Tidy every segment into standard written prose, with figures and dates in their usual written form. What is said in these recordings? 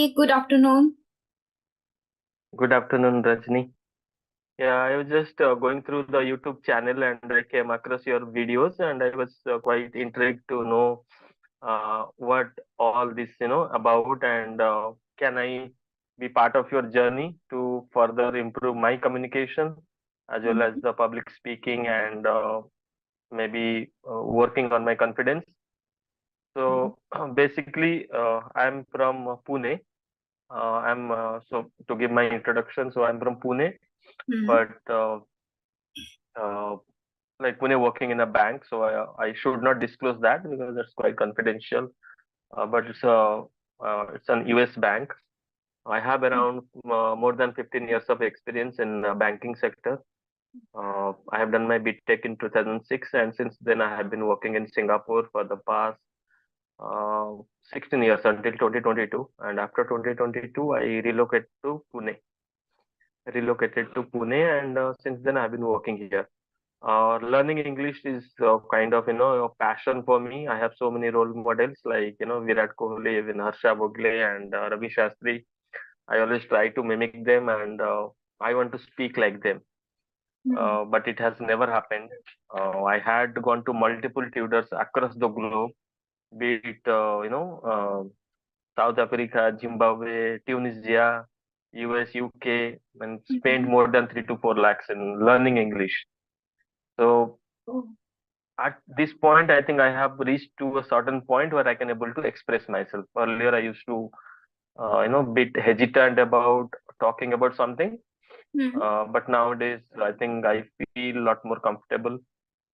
Hi, good afternoon. Good afternoon, Rajni. Yeah, I was just going through the YouTube channel and I came across your videos and I was quite intrigued to know what all this, about and can I be part of your journey to further improve my communication as well as Mhm, the public speaking and maybe working on my confidence. mhm, So basically, I'm from Pune. I'm so to give my introduction. So I'm from Pune, mhm. but uh, like Pune working in a bank, so I should not disclose that because that's quite confidential. But it's an US bank. I have around more than 15 years of experience in banking sector. I have done my BTech in 2006, and since then I have been working in Singapore for the past uh, 16 years until 2022. And after 2022, I relocated to Pune, and since then I've been working here. Learning English is kind of a passion for me. I have so many role models like Virat Kohli, even Harsha Bhogle, and Ravi Shastri. I always try to mimic them, and I want to speak like them. Mhm. But it has never happened. I had gone to multiple tutors across the globe, be it South Africa, Zimbabwe, Tunisia, US, UK, and spent Mhm. more than 3 to 4 lakhs in learning English. So Oh, at this point, I think I have reached to a certain point where I can able to express myself. Earlier, I used to, bit hesitant about talking about something, mhm. but nowadays, I think I feel a lot more comfortable.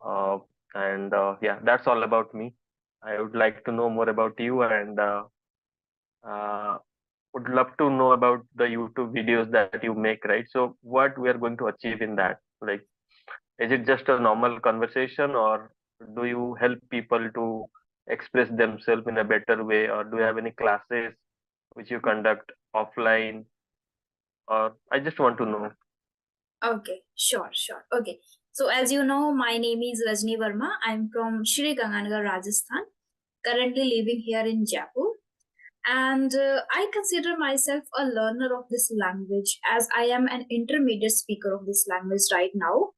Uh, and yeah, that's all about me. I would like to know more about you, and uh, would love to know about the YouTube videos that you make, right? So, what we are going to achieve in that? Like, is it just a normal conversation, or do you help people to express themselves in a better way, or do you have any classes which you conduct offline? Or I just want to know. Okay, sure, sure. Okay. So, as you know, my name is Rajni Verma. I'm from Shri Ganganagar, Rajasthan, currently living here in Jaipur. And I consider myself a learner of this language as I am an intermediate speaker of this language right now.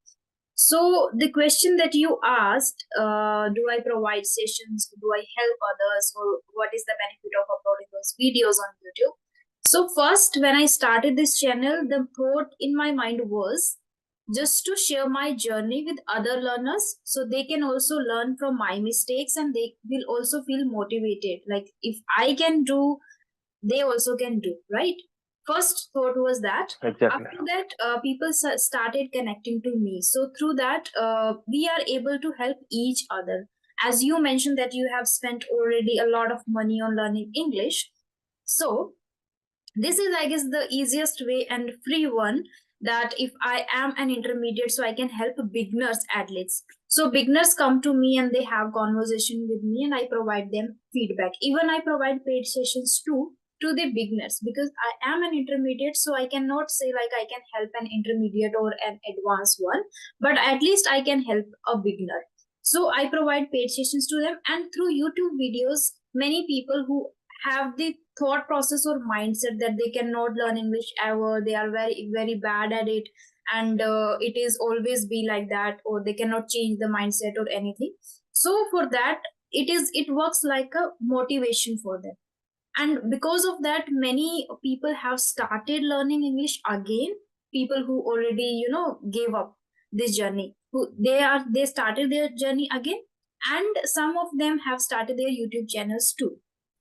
So, the question that you asked, do I provide sessions? Do I help others? Or what is the benefit of uploading those videos on YouTube? So, first, when I started this channel, the thought in my mind was just to share my journey with other learners so they can also learn from my mistakes and they will also feel motivated. Like, if I can do, they also can do, right? First thought was that. Exactly. After that, people started connecting to me, so through that we are able to help each other. As you mentioned that you have spent already a lot of money on learning English, so this is, I guess, the easiest way and free one, that if I am an intermediate, so I can help beginners athletes. So beginners come to me and they have conversation with me and I provide them feedback. Even I provide paid sessions too to the beginners, because I am an intermediate, so I cannot say like I can help an intermediate or an advanced one, but at least I can help a beginner. So I provide paid sessions to them, and through YouTube videos, many people who have the thought process or mindset that they cannot learn English ever, they are very very bad at it, and it is always be like that, or they cannot change the mindset or anything. So for that, it works like a motivation for them, and because of that many people have started learning English again. People who already gave up this journey, who they started their journey again, and some of them have started their YouTube channels too,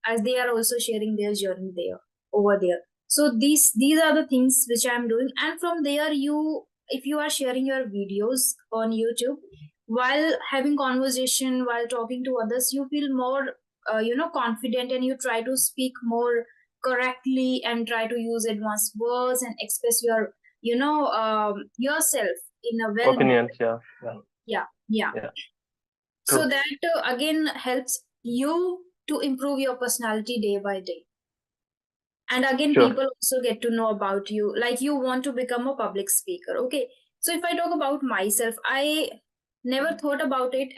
as they are also sharing their journey there, over there. So these are the things which I'm doing, and from there, you if you are sharing your videos on YouTube while having conversation, while talking to others, you feel more confident, and you try to speak more correctly and try to use advanced words and express your yourself in a well Opinions, manner. yeah, yeah, Yeah. yeah. So True. that again helps you to improve your personality day by day. And again, Sure. people also get to know about you, like you want to become a public speaker. Okay, so if I talk about myself, I never thought about it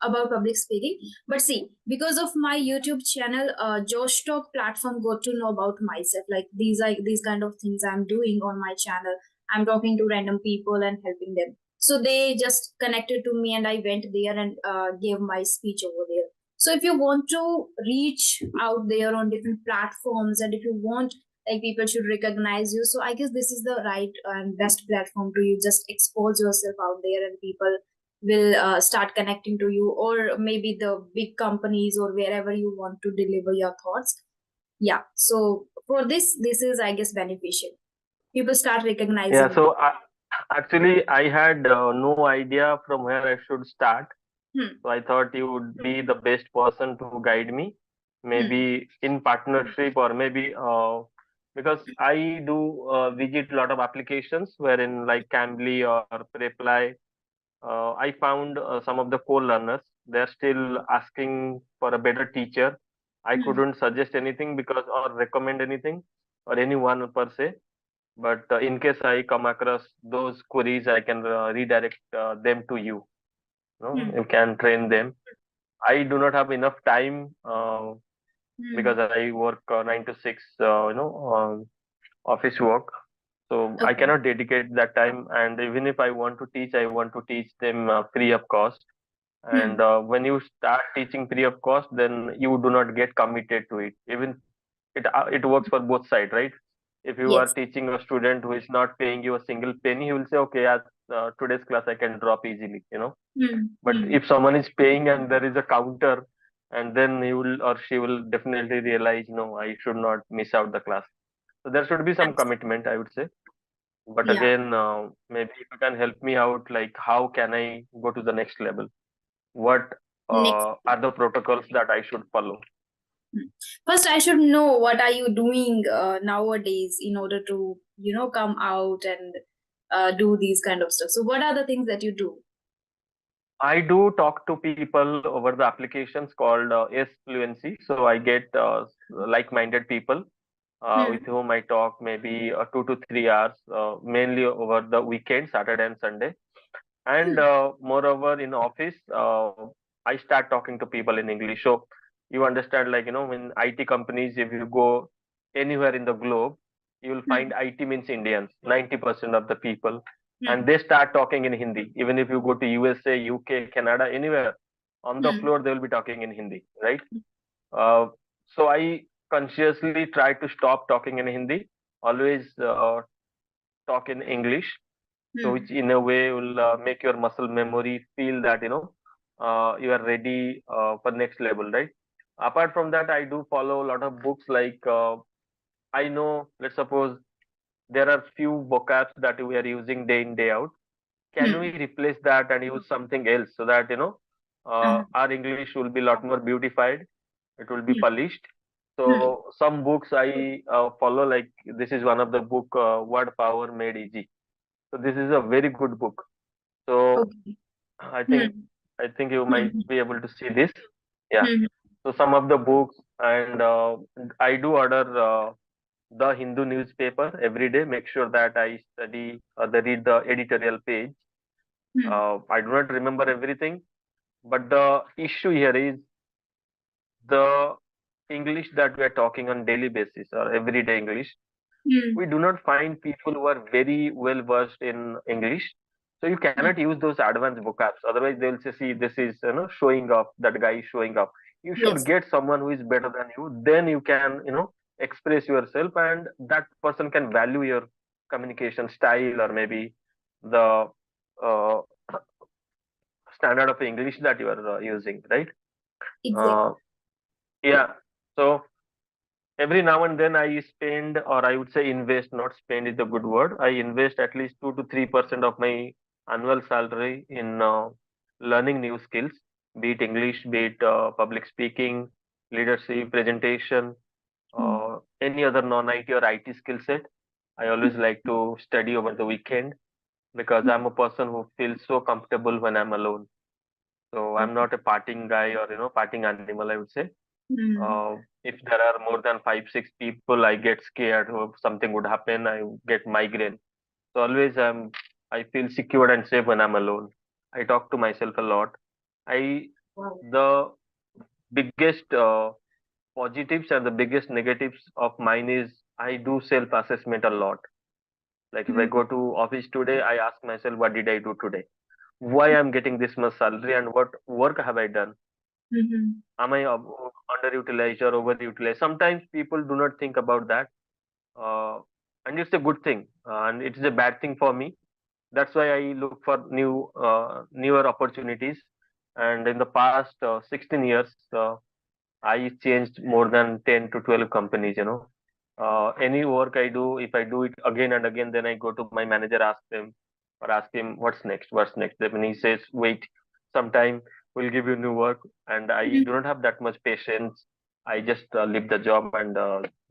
about public speaking. But see, because of my YouTube channel, Josh Talk platform got to know about myself. Like these kind of things I'm doing on my channel. I'm talking to random people and helping them. So they just connected to me, and I went there and gave my speech over there. So if you want to reach out there on different platforms, and if you want like people should recognize you, so I guess this is the right and best platform to you just expose yourself out there, and people will start connecting to you, or maybe the big companies or wherever you want to deliver your thoughts. Yeah, so for this is, I guess, beneficial. People start Yeah, recognizing you. so actually, I had no idea from where I should start. Hmm. So I thought you would be the best person to guide me, Hmm. maybe in partnership or maybe because I do visit a lot of applications wherein like Cambly or Reply. I found some of the co-learners, they're still asking for a better teacher. I Hmm. couldn't suggest anything because or recommend anything or anyone per se. But in case I come across those queries, I can redirect them to you. No, Hmm. you can train them. I do not have enough time Hmm. because I work 9 to 6, office work. So I Okay. cannot dedicate that time. And even if I want to teach, I want to teach them free of cost. And Hmm. when you start teaching free of cost, then you do not get committed to it. Even it works for both sides, right? If you are Yes. teaching a student who is not paying you a single penny, he will say, okay, at today's class I can drop easily, Hmm. but Hmm. if someone is paying and there is a counter, and then he will or she will definitely realize, no, I should not miss out the class. So there should be some Abs- commitment, I would say. But yeah. again, maybe if you can help me out, like how can I go to the next level? What Next. are the protocols that I should follow? Hmm. First, I should know what are you doing nowadays in order to, come out and do these kind of stuff. So, what are the things that you do? I do talk to people over the applications called S Fluency. So I get like-minded people Hmm. with whom I talk maybe 2 to 3 hours, mainly over the weekend, Saturday and Sunday. And Hmm. moreover, in office, I start talking to people in English. So you understand, like, in IT companies, if you go anywhere in the globe, you will Hmm. find IT means Indians, 90% of the people. And Hmm. they start talking in Hindi. Even if you go to USA, UK, Canada, anywhere, on the Hmm. floor, they will be talking in Hindi, right? Uh, so I consciously try to stop talking in Hindi, always talk in English, so Hmm. which in a way will make your muscle memory feel that you are ready for next level, right? Apart from that, I do follow a lot of books. Like I know, let's suppose there are few vocabs that we are using day in day out. Can we Hmm. replace that and use something else so that Uh-huh. our English will be a lot more beautified, it will be Hmm. polished. Hmm. So some books I follow, like this is one of the book, Word Power Made Easy. So this is a very good book. So Okay. I think Hmm. I think you might Hmm. be able to see this. Yeah. Hmm. So some of the books, and I do order the Hindu newspaper every day. Make sure that I study read the editorial page. Hmm. I do not remember everything, but the issue here is the English that we are talking on daily basis or everyday English. Hmm. We do not find people who are very well versed in English. So you Hmm. cannot use those advanced vocabs. Otherwise, they'll say, "See, this is showing off. That guy is showing off." You should Yes. get someone who is better than you. Then you can express yourself, and that person can value your communication style or maybe the uh, standard of English that you are using, right? Exactly. Uh, yeah. So every now and then I spend, or I would say invest, not spend is the good word. I invest at least 2 to 3% of my annual salary in learning new skills, be it English, be it public speaking, leadership, presentation, Hmm. any other non-IT or IT skill set. I always like to study over the weekend because Hmm. I'm a person who feels so comfortable when I'm alone. So I'm Okay. not a partying guy or partying animal, I would say. Hmm. If there are more than 5, 6 people, I get scared. Or something would happen, I get migraine. So always I feel secure and safe when I'm alone. I talk to myself a lot. I Wow. The biggest positives and the biggest negatives of mine is I do self-assessment a lot. Like if I go Mm-hmm. to office today, I ask myself, what did I do today? Why I'm getting this much salary and what work have I done? Mm-hmm. Am I underutilized or overutilized? Sometimes people do not think about that, uh, and it's a good thing, and it is a bad thing for me. That's why I look for newer opportunities. And in the past 16 years, I changed more than 10 to 12 companies. Any work I do, if I do it again and again, then I go to my manager, ask him what's next, what's next. Then when he says, wait, sometime we'll give you new work, and I do not have that much patience. I just leave the job and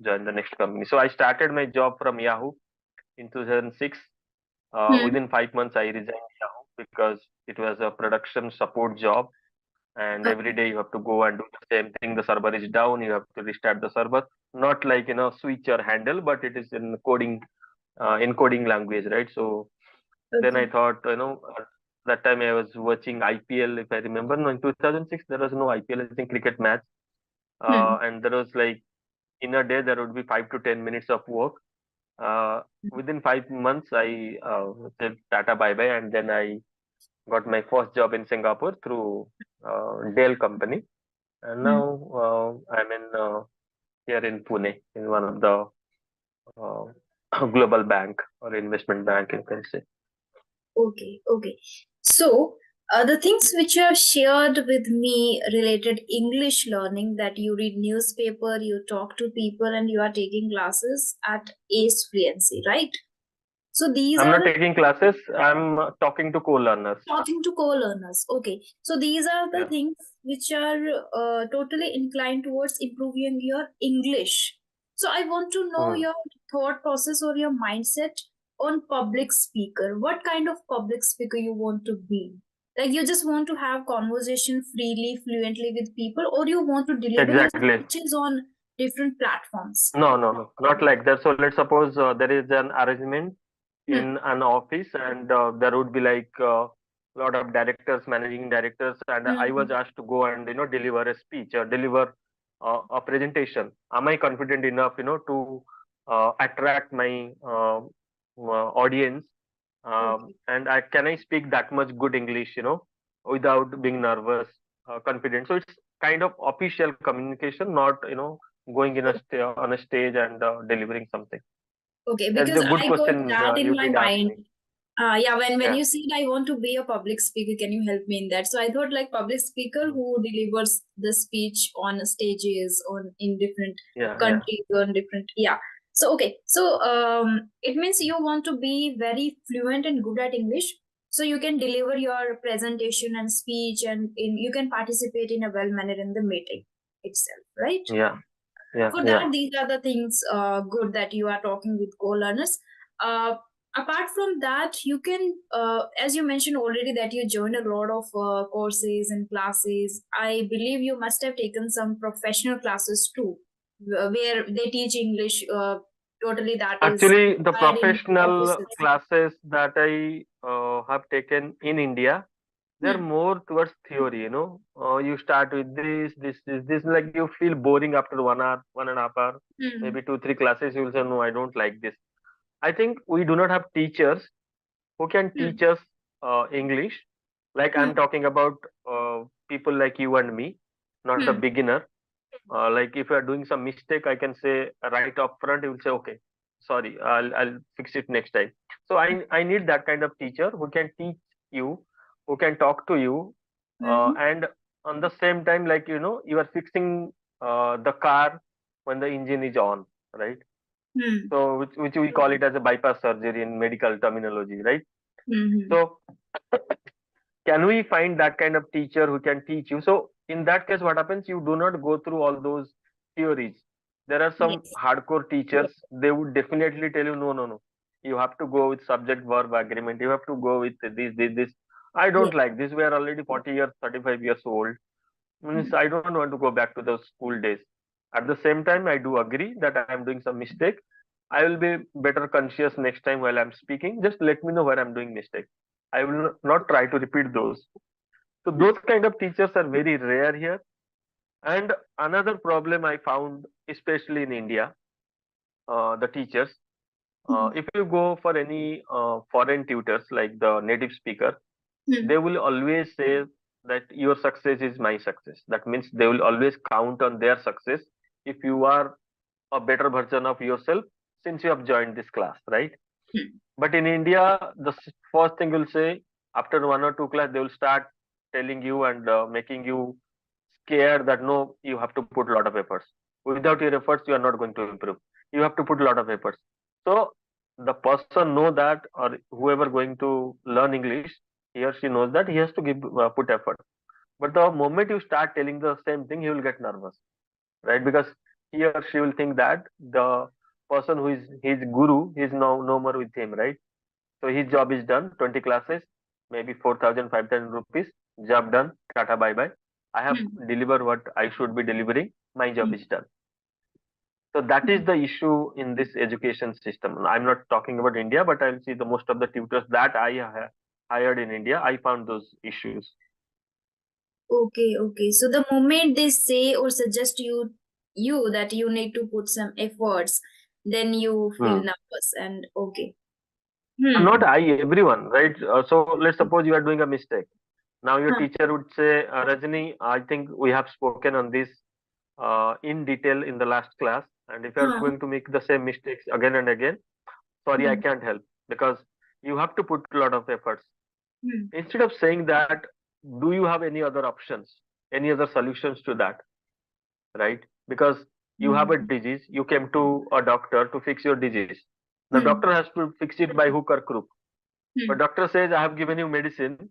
join the next company. So I started my job from Yahoo in 2006. Mm-hmm. Within 5 months, I resigned Yahoo because it was a production support job, and every Okay. day you have to go and do the same thing. The server is down, you have to restart the server. Not like switch or handle, but it is in coding, encoding language, right? So then I Okay. thought, that time I was watching IPL, if I remember. No, in 2006 there was no IPL, I think cricket match, Hmm. and there was like in a day there would be 5 to 10 minutes of work. Uh, Within 5 months, I said Tata bye bye, and then I got my first job in Singapore through Dell company, and now Hmm. I'm in here in Pune in one of the global bank or investment bank, you can say. Okay, okay. So, the things which you have shared with me related English learning, that you read newspaper, you talk to people, and you are taking classes at Ace Fluency, right? So these I'm are not the taking classes. I'm talking to co-learners. talking to co-learners. Okay, so these are the Yeah, things which are totally inclined towards improving your English. So I want to know Mhm. your thought process or your mindset on public speaker. What kind of public speaker you want to be? Like you just want to have conversation freely, fluently with people, or you want to deliver your Exactly. speeches on different platforms? No, no, no, not like that. So let's suppose there is an arrangement Hmm. in an office, and there would be like a lot of directors, managing directors, and I was Hmm. asked to go and deliver a speech or deliver a presentation. Am I confident enough, to attract my audience? Okay. And can I speak that much good English, without being nervous, confident? So it's kind of official communication, not going on a stage and delivering something. Okay, That's because a good I got question that in you my did ask mind. me. Yeah, when Yeah, you said I want to be a public speaker, can you help me in that? So I thought like public speaker mm, who delivers the speech on stages on in different yeah, yeah. countries on different, yeah. So okay, so it means you want to be very fluent and good at English, so you can deliver your presentation and speech, and you can participate in a well manner in the meeting itself, right? Yeah, yeah, For yeah. that, these are the things good that you are talking with co-learners. Apart from that, you can as you mentioned already that you join a lot of courses and classes. I believe you must have taken some professional classes too, where they teach English totally, that is Actually, the required in professional offices. classes that I have taken in India, they're Hmm. more towards theory. You start with this. Like you feel boring after 1 hour, 1.5 hour, Hmm. maybe 2, 3 classes. You will say, no, I don't like this. I think we do not have teachers who can Hmm. teach us English. Like Hmm. I'm talking about people like you and me, not a Hmm. beginner. Like if you are doing some mistake, I can say right up front. You will say, okay, sorry, I'll fix it next time. So I need that kind of teacher who can teach you, who can talk to you, Hmm. and on the same time, like you are fixing the car when the engine is on, right? Hmm. So which we call it as a bypass surgery in medical terminology, right? Hmm. Hmm. So can we find that kind of teacher who can teach you? So in that case, what happens? You do not go through all those theories. There are some Yes. hardcore teachers. They would definitely tell you, no, no, no. You have to go with subject verb agreement. You have to go with this. I Yes. don't like this. We are already 40 years, 35 years old. Means Hmm. I don't want to go back to those school days. At the same time, I do agree that I am doing some mistake. I will be better conscious next time while I'm speaking. Just let me know where I'm doing mistake. I will not try to repeat those. So those kind of teachers are very rare here. And another problem I found, especially in India, the teachers, Hmm. if you go for any foreign tutors like the native speaker, Hmm. they will always say that your success is my success. That means they will always count on their success if you are a better version of yourself since you have joined this class, right? Hmm. But in India, the first thing will say after one or two class, they will start telling you and making you scared that no, you have to put a lot of efforts. Without your efforts, you are not going to improve. You have to put a lot of efforts. So the person know that, or whoever going to learn English, he or she knows that he has to give put effort. But the moment you start telling the same thing, he will get nervous, right? Because he or she will think that the person who is his guru is no more with him, right? So his job is done, 20 classes, maybe 4,000, 5,000 rupees, job done, tata bye bye. I have Hmm. delivered what I should be delivering, my job Hmm. is done. So that is Hmm. the issue in this education system. I'm not talking about India, but I'll see the most of the tutors that I hired in India, I found those issues. Okay, okay. So the moment they say or suggest you that you need to put some efforts, then you feel Hmm. nervous and okay. Not Hmm. I, everyone, right? So let's suppose you are doing a mistake. Now your Huh. teacher would say, Rajni, I think we have spoken on this in detail in the last class. And if you are Huh. going to make the same mistakes again and again, sorry, I Hmm. can't help because you have to put a lot of efforts. Hmm. Instead of saying that, do you have any other options, any other solutions to that, right? Because you have a Hmm. disease, you came to a doctor to fix your disease. The Hmm. doctor has to fix it by hook or crook. But Hmm. doctor says, I have given you medicine.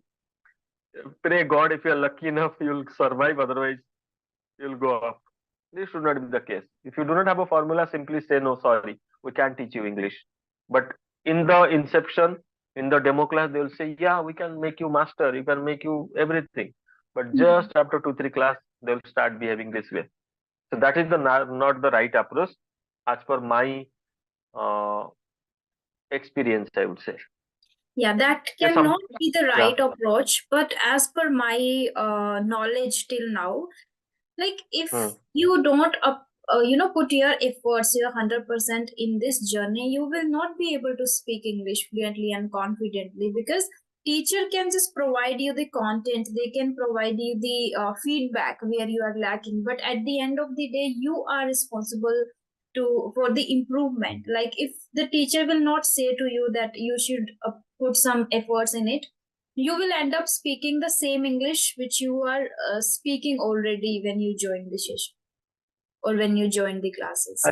Pray God, if you are lucky enough, you'll survive. Otherwise, you'll go up. This should not be the case. If you do not have a formula, simply say no, sorry, we can't teach you English. But in the inception, in the demo class, they will say, yeah, we can make you master, you can make you everything. But Hmm. just after 2, 3 class, they'll start behaving this way. So that is the not the right approach as per my uh, experience, I would say. Yeah, that Yeah, cannot be the yeah. right approach, but as per my knowledge till now, like if Hmm. you don't put your efforts your 100% in this journey, you will not be able to speak English fluently and confidently, because teacher can just provide you the content, they can provide you the feedback where you are lacking, but at the end of the day you are responsible to for the improvement. Like if the teacher will not say to you that you should put some efforts in it, you will end up speaking the same English which you are speaking already when you join the session or when you join the classes. I,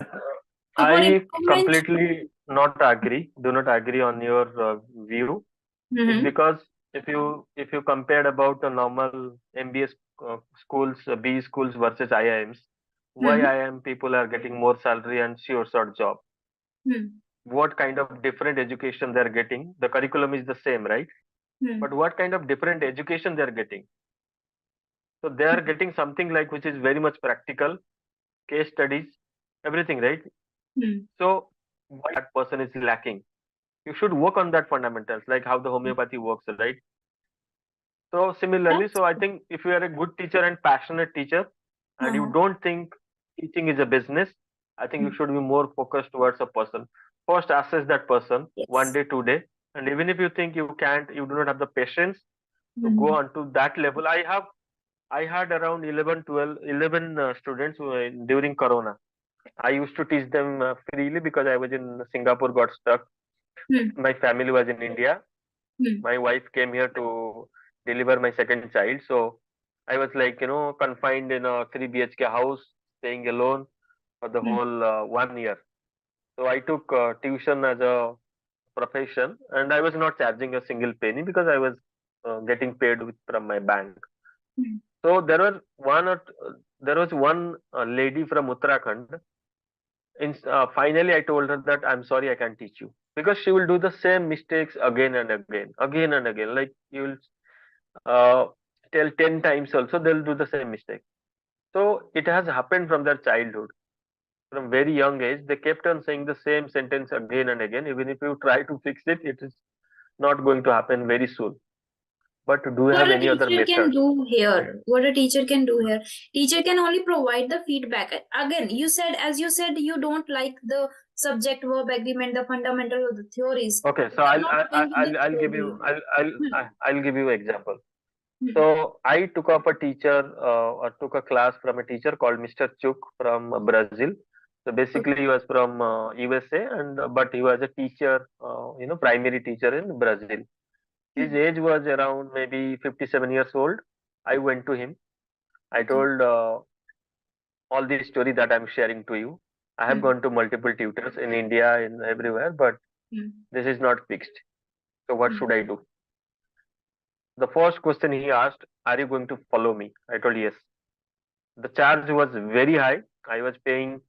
So for I improvement, completely not agree. Do not agree on your view. It's mm-hmm, because if you compared about the normal MBA schools, B schools versus IIMs, why mm-hmm, IIM people are getting more salary and sure short job? What kind of different education they're getting? The curriculum is the same, right? mm-hmm, But what kind of different education they're getting? So they are getting something like which is very much practical, case studies, everything, right? mm-hmm. So what that person is lacking? You should work on that fundamentals, like how the homeopathy works, right? So similarly, That's so I think if you are a good teacher and passionate teacher, and you uh-huh. don't think teaching is a business, I think you Mm. should be more focused towards a person. First, assess that person one Yes. day, 2 day, and even if you think you can't, you do not have the patience to go Mm-hmm. on to that level. I had around 11, 12, 11 students during Corona. I used to teach them freely because I was in Singapore, got stuck. My family was in India. Mm-hmm. My wife came here to deliver my second child. So I was like, confined in a 3 BHK house, staying alone for the whole 1 year. So I took tuition as a profession, and I was not charging a single penny because I was getting paid from my bank. So there was one lady from Uttarakhand. Finally, I told her that I'm sorry, I can't teach you because she will do the same mistakes again and again, again and again. Like you will uh, tell 10 times also, they'll do the same mistake. So it has happened from their childhood, from very young age. They kept on saying the same sentence again and again. Even if you try to fix it, it is not going to happen very soon. But do you What have a any other teacher can method? do here, teacher can only provide the feedback. Again, as you said, you don't like the subject verb agreement, the fundamental of the theories. Okay, so You are not going in the I'll give you theory. Hmm. I'll give you example. Hmm. So I took up a teacher or took a class from a teacher called Mr. Chuk from Brazil. So basically, Okay. he was from USA, and but he was a teacher, primary teacher in Brazil. His Hmm. age was around maybe 57 years old. I went to him. I Okay. told all the story that I'm sharing to you. I have Hmm. gone to multiple tutors in India, in everywhere, but Hmm. this is not fixed. So what Hmm. should I do? The first question he asked, "Are you going to follow me?" I told yes. The charge was very high. I was paying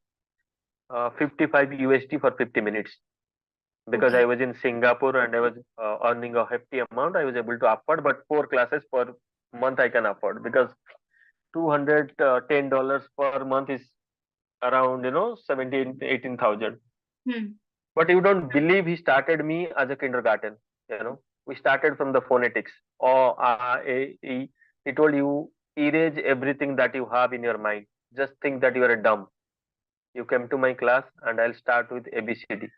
55 USD for 50 minutes because I Okay. was in Singapore and I was earning a hefty amount. I was able to afford, but 4 classes per month I can afford because $210 per month is around 17 18,000. Hmm. But you don't believe he started me as a kindergarten. We started from the phonetics. Or he told you erase everything that you have in your mind. Just think that you are a dumb. You came to my class and I'll start with ABCD.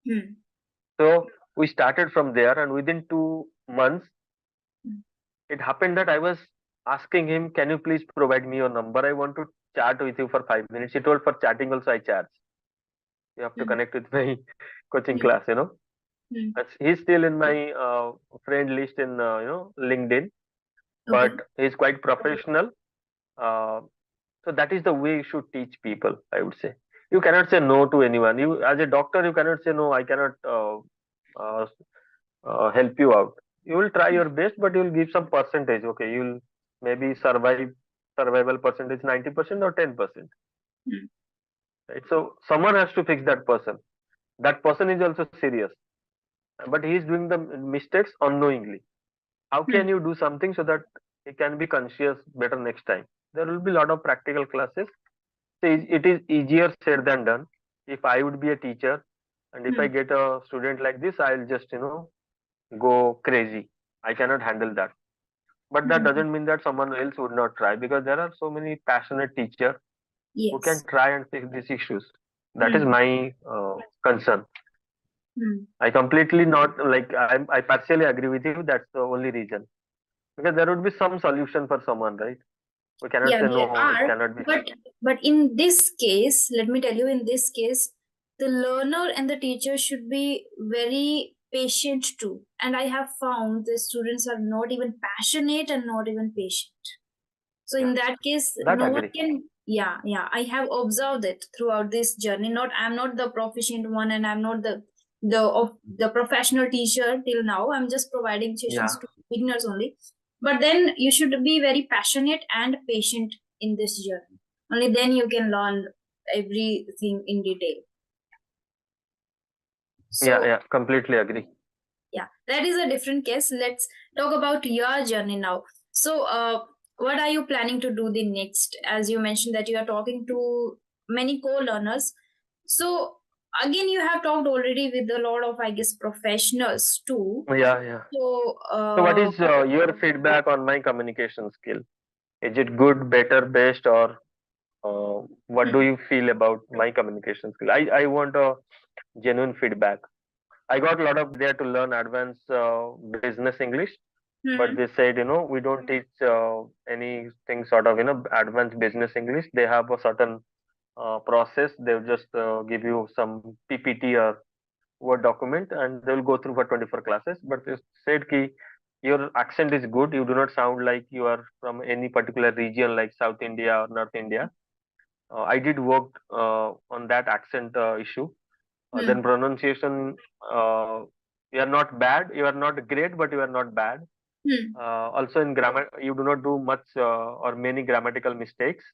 Hmm. So we started from there, and within 2 months, Hmm. it happened that I was asking him, "Can you please provide me your number? I want to chat with you for 5 minutes." He told, "For chatting also I charge. You have to Hmm. connect with my coaching Hmm. class." Hmm. He's still in my friend list in LinkedIn, but Okay. he's quite professional. Uh, so that is the way you should teach people, I would say. You cannot say no to anyone. You, as a doctor, you cannot say no. I cannot uh, help you out. You will try your best, but you will give some percentage. Okay, you'll maybe survival percentage 90% or 10%. Hmm. Right. So someone has to fix that person. That person is also serious, but he is doing the mistakes unknowingly. How can Hmm. you do something so that he can be conscious better next time? There will be a lot of practical classes. So it is easier said than done. If I would be a teacher and if I Hmm. get a student like this, I'll just go crazy. I cannot handle that. But that Hmm. doesn't mean that someone else would not try, because there are so many passionate teachers who can Yes. try and fix these issues. That is Hmm. my concern. Hmm. I completely not like I partially agree with you. That's the only reason, because there would be some solution for someone, right? We cannot Yeah, say there no. It are, cannot be. but in this case, let me tell you, in this case, the learner and the teacher should be very patient too. And I have found the students are not even passionate and not even patient. So Yeah, in that case, that no one agree. can. Yeah, yeah. I have observed it throughout this journey. Not I'm not the proficient one, and I'm not the professional teacher till now. I'm just providing sessions Yeah, to beginners only. But then you should be very passionate and patient in this journey. Only then you can learn everything in detail. yeah, So yeah. Completely agree. yeah, that is a different case. Let's talk about your journey now. So what are you planning to do the next? As you mentioned that you are talking to many co-learners. So again, you have talked already with a lot of, I guess, professionals too. Yeah, yeah. So So, what is your feedback on my communication skill? Is it good, better, best, or what do hmm, you feel about my communication skill? I want a genuine feedback. I got a lot of there to learn advanced business English, but hmm, they said, we don't teach anything sort of, advanced business English. They have a certain process. They'll just give you some PPT or Word document, and they'll go through for 24 classes. But they said ki your accent is good. You do not sound like you are from any particular region like South India or North India. I did work on that accent issue. Then hmm, pronunciation, you are not bad. You are not great, but you are not bad. hmm, Also in grammar, you do not do much or many grammatical mistakes.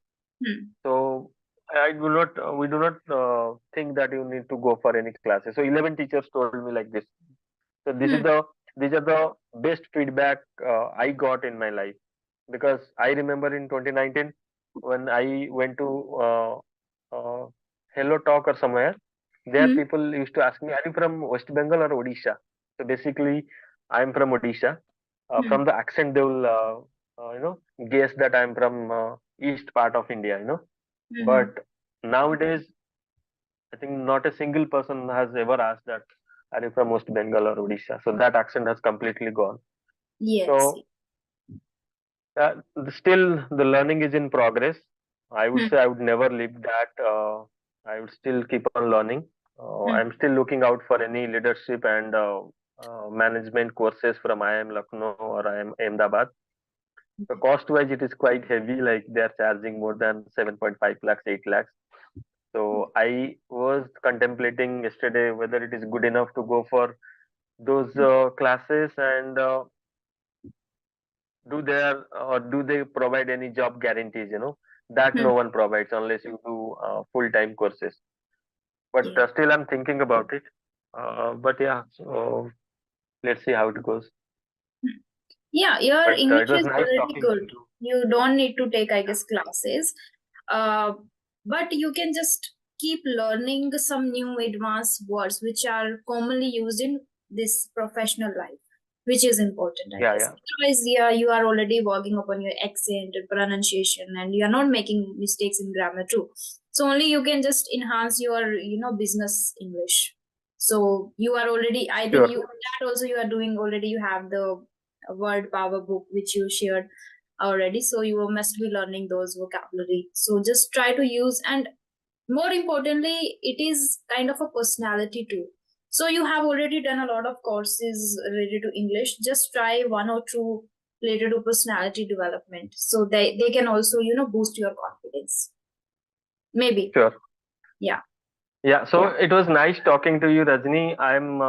hmm, So I do not, we do not think that you need to go for any classes. So 11 teachers told me like this. So hmm, these are the best feedback I got in my life, because I remember in 2019 when I went to Hello Talk or somewhere. There hmm, people used to ask me, "Are you from West Bengal or Odisha?" So basically, I am from Odisha. from the accent they will guess that I'm from east part of India, Mm-hmm. but nowadays I think not a single person has ever asked that are you from West Bengal or Odisha. So that accent has completely gone. Yes. So still the learning is in progress. I would Hmm. say I would never leave that. I would still keep on learning. Hmm. I'm still looking out for any leadership and management courses from IIM Lucknow or IIM Ahmedabad. The cost wise, it is quite heavy. Like they are charging more than 7.5 lakhs, 8 lakhs. So I was contemplating yesterday whether it is good enough to go for those classes and do they provide any job guarantees? That Hmm. no one provides unless you do full-time courses. But Yeah. still, I'm thinking about it. But yeah, so let's see how it goes. Yeah, your But it English was is nice already talking to good. you. You don't need to take, I guess, classes. Uh, but you can just keep learning some new advanced words which are commonly used in this professional life, which is important, I Yeah, guess. yeah, Otherwise, yeah, you are already working upon your accent and pronunciation, and you are not making mistakes in grammar too. So only you can just enhance your, business English. So you are already, I think sure. you that also you are doing already. You have the word power book which you shared already, so you must be learning those vocabulary. So just try to use, and more importantly, it is kind of a personality too. So you have already done a lot of courses related to English. Just try one or two related to personality development, so they can also boost your confidence, maybe. Sure. Yeah. Yeah, so it was nice talking to you, Rajni. I'm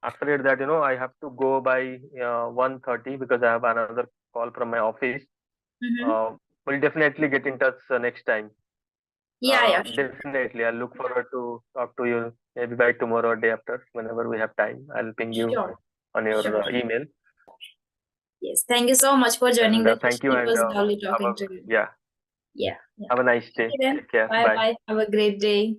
afraid that I have to go by 1:30 because I have another call from my office. Mm-hmm. Uh, we'll definitely get in touch next time. Yeah, yeah, sure. Definitely, I look forward to talk to you maybe by tomorrow or day after, whenever we have time. I'll ping you Sure, on your sure. email. Yes, thank you so much for joining And the thank session. you, It and was lovely have talking a to you. yeah, Yeah, yeah. have a nice day. Okay then. Take care. Bye Bye. bye. Have a great day.